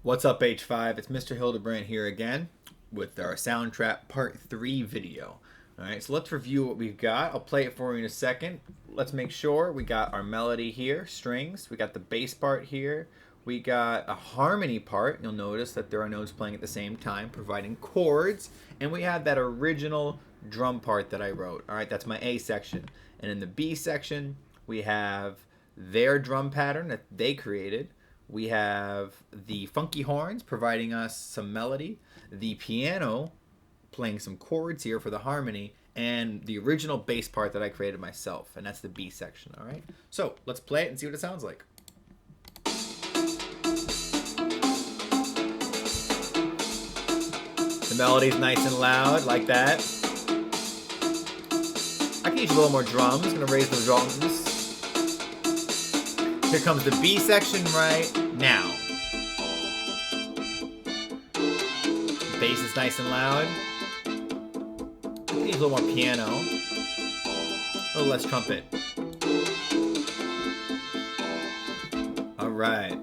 What's up, H5? It's Mr. Hildebrandt here again with our Soundtrap Part 3 video. Alright, so let's review what we've got. I'll play it for you in a second. Let's make sure we got our melody here, strings. We got the bass part here. We got a harmony part. You'll notice that there are notes playing at the same time, providing chords. And we have that original drum part that I wrote. Alright, that's my A section. And in the B section, we have their drum pattern that they created. We have the funky horns providing us some melody, the piano playing some chords here for the harmony, and the original bass part that I created myself, and that's the B section, all right? So let's play it and see what it sounds like. The melody's nice and loud, like that. I can use a little more drums. I'm gonna raise the drums. Here comes the B section right now. Bass is nice and loud. I can use a little more piano. A little less trumpet. Alright.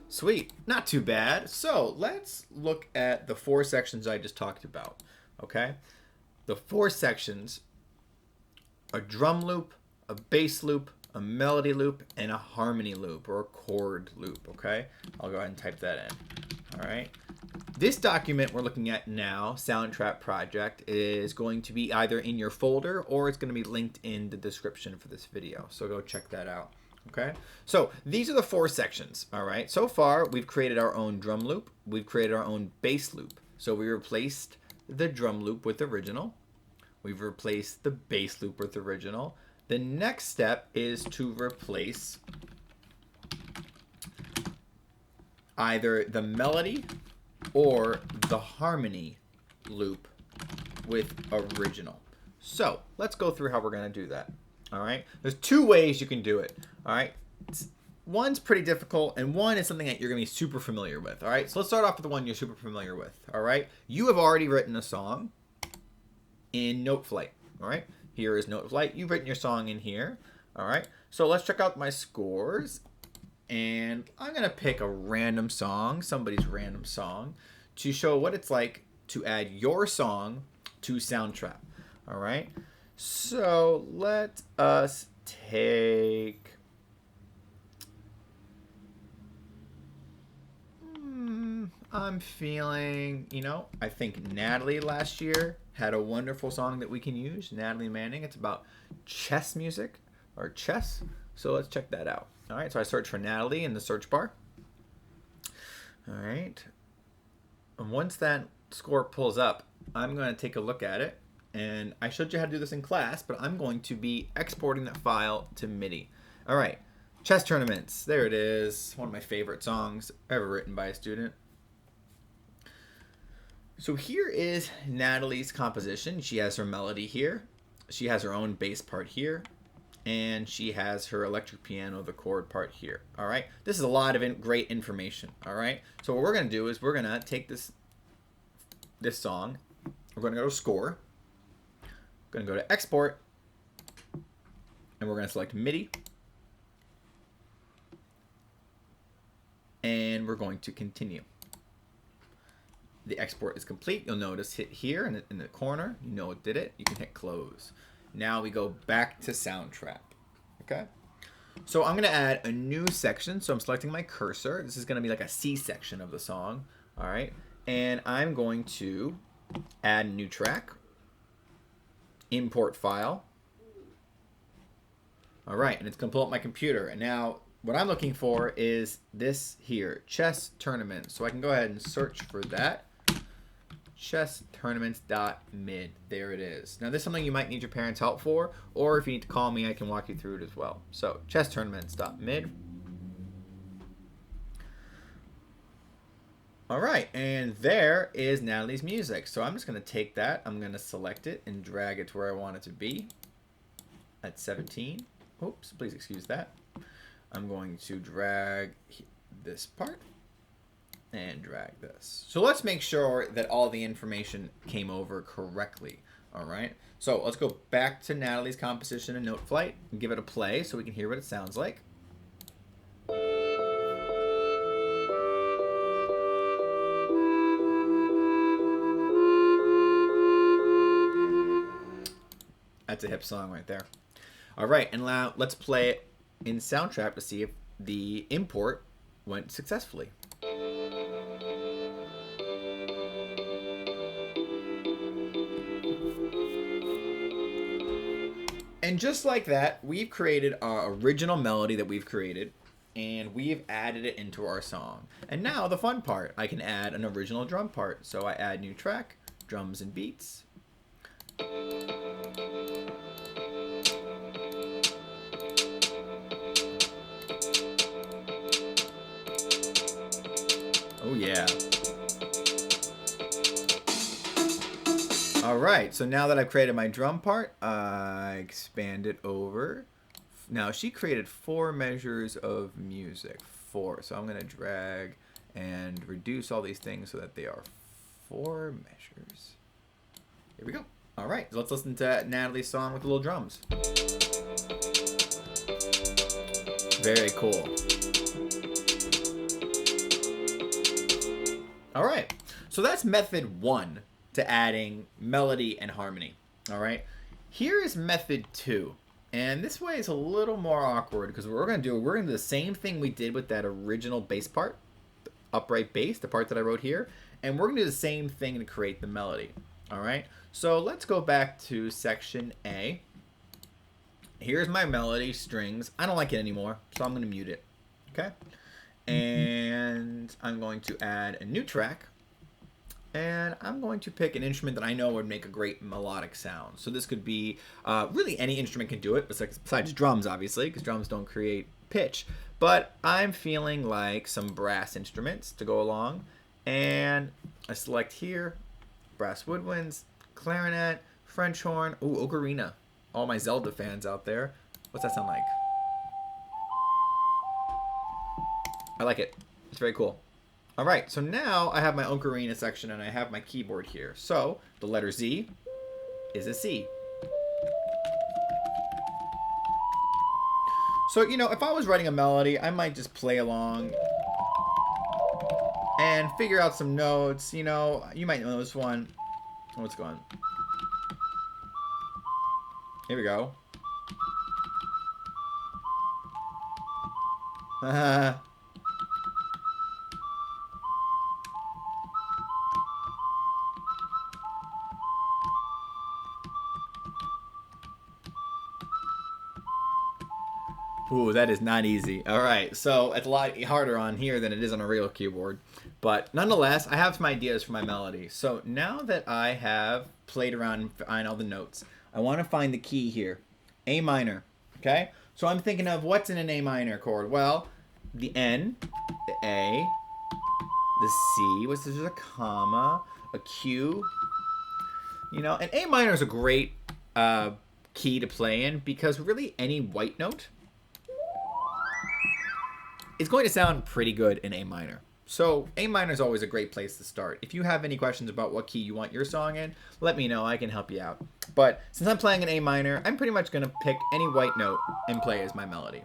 Sweet. Not too bad. So let's look at the four sections I just talked about. Okay? The four sections: a drum loop, a bass loop, a melody loop, and a harmony loop, or a chord loop, okay? I'll go ahead and type that in, all right? This document we're looking at now, Soundtrap Project, is going to be either in your folder or it's going to be linked in the description for this video, so go check that out, okay? So these are the four sections, all right? So far, we've created our own drum loop. We've created our own bass loop. So we replaced the drum loop with the original. We've replaced the bass loop with the original. The next step is to replace either the melody or the harmony loop with original. So let's go through how we're going to do that. All right. There's two ways you can do it. All right. One's pretty difficult, and one is something that you're going to be super familiar with. All right. So let's start off with the one you're super familiar with. All right. You have already written a song in Note Flight. All right. Here is Note Flight. You've written your song in here. All right. So let's check out my scores. And I'm going to pick a random song, somebody's random song, to show what it's like to add your song to Soundtrap. All right. So let us take... I'm feeling, I think Natalie last year had a wonderful song that we can use. Natalie Manning. It's about chess music, or chess. So let's check that out. All right, so I search for Natalie in the search bar. All right. And once that score pulls up, I'm going to take a look at it. And I showed you how to do this in class, but I'm going to be exporting that file to MIDI. All right, chess tournaments. There it is. One of my favorite songs ever written by a student. So here is Natalie's composition. She has her melody here. She has her own bass part here. And she has her electric piano, the chord part here. All right. This is a lot of great information. All right. So what we're going to do is we're going to take this song. We're going to go to score. We're going to go to export. And we're going to select MIDI. And we're going to continue. The export is complete. You'll notice hit here in the corner. You know it did it. You can hit close. Now we go back to Soundtrap. Okay. So I'm going to add a new section. So I'm selecting my cursor. This is going to be like a C section of the song. All right. And I'm going to add a new track. Import file. All right. And it's going to pull up my computer. And now what I'm looking for is this here, chess tournament. So I can go ahead and search for that. Chesstournaments.mid. There it is. Now this is something you might need your parents' help for, or if you need to call me, I can walk you through it as well. So chesstournaments.mid. All right, and there is Natalie's music. So I'm just going to take that. I'm going to select it and drag it to where I want it to be at 17. Oops, please excuse that. I'm going to drag this part and drag this. So let's make sure that all the information came over correctly. All right. So let's go back to Natalie's composition in Note Flight and give it a play so we can hear what it sounds like. That's a hip song right there. All right, and now let's play it in Soundtrap to see if the import went successfully. And just like that, we've created our original melody that we've created, and we've added it into our song. And now the fun part, I can add an original drum part. So I add new track, drums and beats. Oh yeah. All right, so now that I've created my drum part, I expand it over. Now she created 4 measures of music. 4. So I'm gonna drag and reduce all these things so that they are 4 measures. Here we go. All right, so let's listen to Natalie's song with the little drums. Very cool. All right, so that's method 1 to adding melody and harmony. All right, here is method 2. And this way is a little more awkward because what we're going to do the same thing we did with that original bass part, the upright bass, the part that I wrote here, and we're going to do the same thing to create the melody. All right, so let's go back to section A. Here's my melody strings. I don't like it anymore, so I'm going to mute it. Okay, and I'm going to add a new track. And I'm going to pick an instrument that I know would make a great melodic sound. So this could be, really any instrument can do it, besides drums, obviously, because drums don't create pitch. But I'm feeling like some brass instruments to go along. And I select here, brass woodwinds, clarinet, French horn, ooh, ocarina. All my Zelda fans out there. What's that sound like? I like it. It's very cool. All right, so now I have my ocarina section and I have my keyboard here. So the letter Z is a C. So, you know, if I was writing a melody, I might just play along and figure out some notes. You know, you might know this one. Oh, it's going. Here we go. Ooh, that is not easy. All right, so it's a lot harder on here than it is on a real keyboard. But nonetheless, I have some ideas for my melody. So now that I have played around and find all the notes, I want to find the key here. A minor, okay? So I'm thinking of what's in an A minor chord? Well, the N, the A, the C, which is a comma, a Q. You know, and A minor is a great key to play in because really any white note it's going to sound pretty good in A minor. So A minor is always a great place to start. If you have any questions about what key you want your song in, let me know. I can help you out. But since I'm playing an A minor, I'm pretty much going to pick any white note and play as my melody.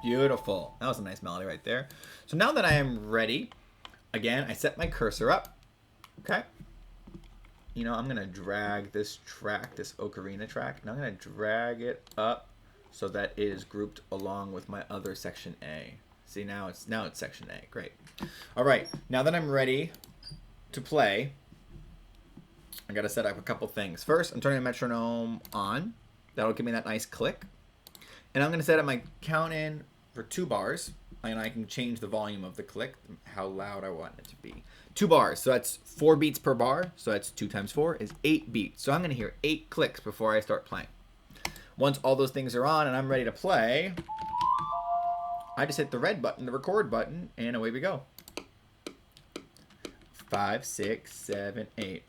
Beautiful. That was a nice melody right there. So now that I am ready, again, I set my cursor up. Okay. You know, I'm going to drag this track, this ocarina track, and I'm going to drag it up so that it is grouped along with my other section A. See, now it's section A. Great. All right. Now that I'm ready to play, I got to set up a couple things. First, I'm turning the metronome on. That'll give me that nice click. And I'm going to set up my count in for 2 bars. And I can change the volume of the click, how loud I want it to be. 2 bars, so that's 4 beats per bar. So that's 2 times 4 is 8 beats. So I'm going to hear 8 clicks before I start playing. Once all those things are on and I'm ready to play, I just hit the red button, the record button, and away we go. 5, 6, 7, 8.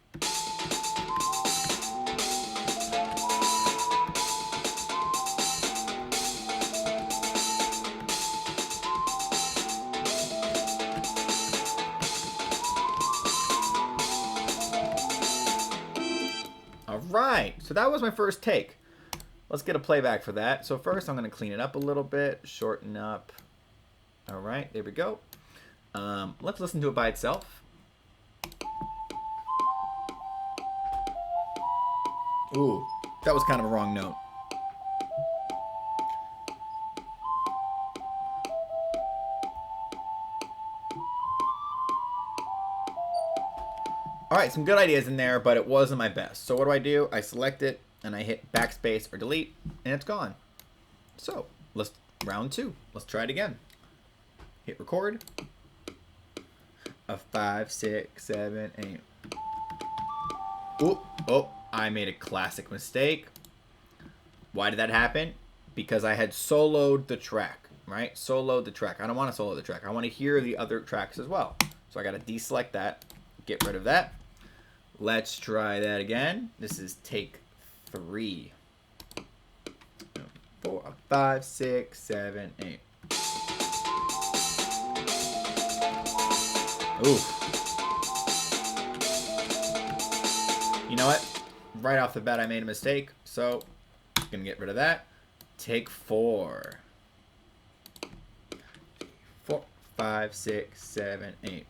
Right, so that was my first take. Let's get a playback for that. So first I'm going to clean it up a little bit, shorten up All right, there we go. Let's listen to it by itself. Ooh, that was kind of a wrong note. All right, some good ideas in there, but it wasn't my best. So what do? I select it and I hit backspace or delete, and it's gone. So let's round 2. Let's try it again. Hit record. A 5, 6, 7, 8. Ooh, oh, I made a classic mistake. Why did that happen? Because I had soloed the track, right? Soloed the track. I don't want to solo the track. I want to hear the other tracks as well. So I got to deselect that, get rid of that. Let's try that again. This is take 3. 4, 5, 6, 7, 8. Ooh. You know what? Right off the bat, I made a mistake. So, I'm going to get rid of that. Take 4. 4, 5, 6, 7, 8.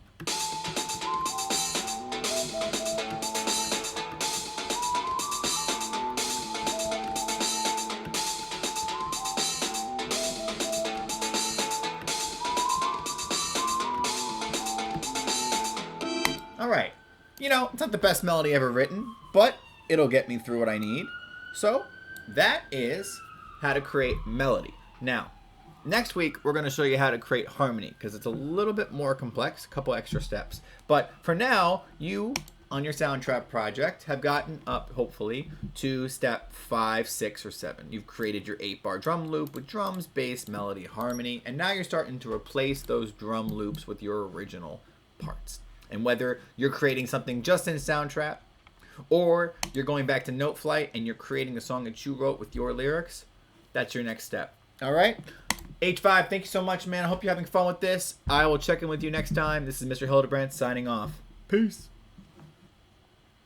Alright, you know, it's not the best melody ever written, but it'll get me through what I need. So, that is how to create melody. Now, next week, we're going to show you how to create harmony, because it's a little bit more complex, a couple extra steps. But for now, you, on your Soundtrap project, have gotten up, hopefully, to step 5, 6, or 7. You've created your 8-bar drum loop with drums, bass, melody, harmony, and now you're starting to replace those drum loops with your original parts. And whether you're creating something just in Soundtrap, or you're going back to Note Flight and you're creating a song that you wrote with your lyrics, that's your next step. All right? H5, thank you so much, man. I hope you're having fun with this. I will check in with you next time. This is Mr. Hildebrandt signing off. Peace.